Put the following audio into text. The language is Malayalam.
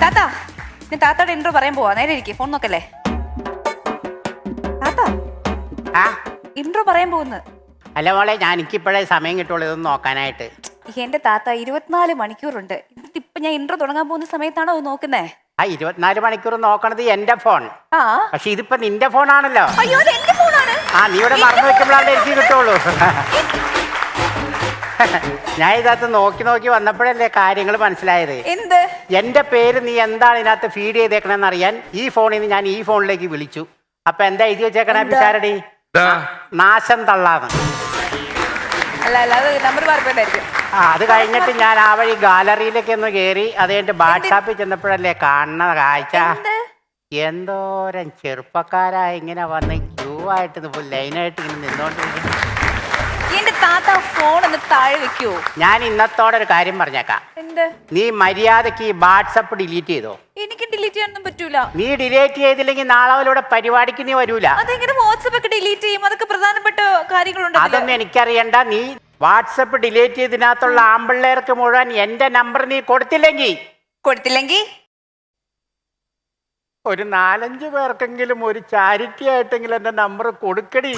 താത്ത, ഞാൻ താത്തയുടെ ഇൻട്രോ പറയാൻ പോവാ. നേരെ ഇരിക്കും, ഫോൺ നോക്കല്ലേ. താത്ത ഇൻട്രോ പറയാൻ പോകുന്നത്. അല്ല മോളെ, ഞാൻ എനിക്കിപ്പോഴേ സമയം കിട്ടുള്ളൂ ഇതൊന്നും നോക്കാനായിട്ട്. എന്റെ താത്ത 24 മണിക്കൂറുണ്ട്. ഇപ്പൊ ഞാൻ ഇൻട്രോ തുടങ്ങാൻ പോകുന്ന സമയത്താണോ അത് നോക്കുന്നേ? ആ 24 മണിക്കൂർ നോക്കണത് എന്റെ ഫോൺ. ആ പക്ഷെ ഇതിപ്പോ നിന്റെ ഫോണാണല്ലോ. അയ്യോ, അത് എന്റെ ഫോണാണ്. ആ നീ ഇവിടെ മറന്നു വെക്കുമ്പോഴാണ് എനിക്ക് കിട്ടുള്ളൂ. ഞാൻ ഇതിനകത്ത് നോക്കി നോക്കി വന്നപ്പോഴല്ലേ കാര്യങ്ങൾ മനസ്സിലായത്. എന്ത്? എന്റെ പേര് നീ എന്താണ് ഇതിനകത്ത് ഫീഡ് ചെയ്തേക്കണെന്ന് അറിയാൻ ഈ ഫോണിൽ നിന്ന് ഞാൻ ഈ ഫോണിലേക്ക് വിളിച്ചു. അപ്പൊ എന്താ എഴുതി വെച്ചേക്കണ പിഷാരടി? നാശം തള്ളാന്ന്. അല്ല അല്ല, അത് നമ്പർ മാറിപ്പോയിട്ടായിരിക്കും. ആ അത് കഴിഞ്ഞിട്ട് ഞാൻ ആ വഴി ഗാലറിയിലേക്ക് ഒന്ന് കയറി. അത് കഴിഞ്ഞിട്ട് വാട്സാപ്പിൽ ചെന്നപ്പോഴല്ലേ കാണുന്ന കാഴ്ച. എന്തോരം ചെറുപ്പക്കാരാ ഇങ്ങനെ വന്ന് ക്യൂ ആയിട്ട് ലൈനായിട്ട് ഇങ്ങനെ നിന്നോണ്ടിരിക്കും. എന്റെ താത്ത ഫോൺ ഒന്ന് താഴെ വെക്കൂ. ഞാൻ ഇന്നത്തോടെ ഒരു കാര്യം പറഞ്ഞേക്കാം. എന്ത്? നീ മര്യാദക്ക് ഈ വാട്സപ്പ് ഡിലീറ്റ് ചെയ്തോ. എനിക്ക് ഡിലീറ്റ് ചെയ്യാനൊന്നും പറ്റൂല. നീ ഡിലീറ്റ് ചെയ്തില്ലെങ്കിൽ നാളെ പരിപാടിക്ക് നീ വരൂല. അതെങ്ങനെ വാട്സപ്പ് ഒക്കെ ഡിലീറ്റ് ചെയ്യും? അതൊക്കെ പ്രധാനപ്പെട്ട കാര്യങ്ങളുണ്ട്. അതൊന്നും എനിക്കറിയണ്ട. നീ വാട്സപ്പ് ഡിലീറ്റ് ചെയ്തതിനകത്തുള്ള ആമ്പിള്ളേർക്ക് മുഴുവൻ എന്റെ നമ്പർ നീ കൊടുത്തില്ലെങ്കിൽ ഒരു 4-5 പേർക്കെങ്കിലും ഒരു ചാരിറ്റി ആയിട്ടെങ്കിലും എന്റെ നമ്പർ കൊടുക്കടി.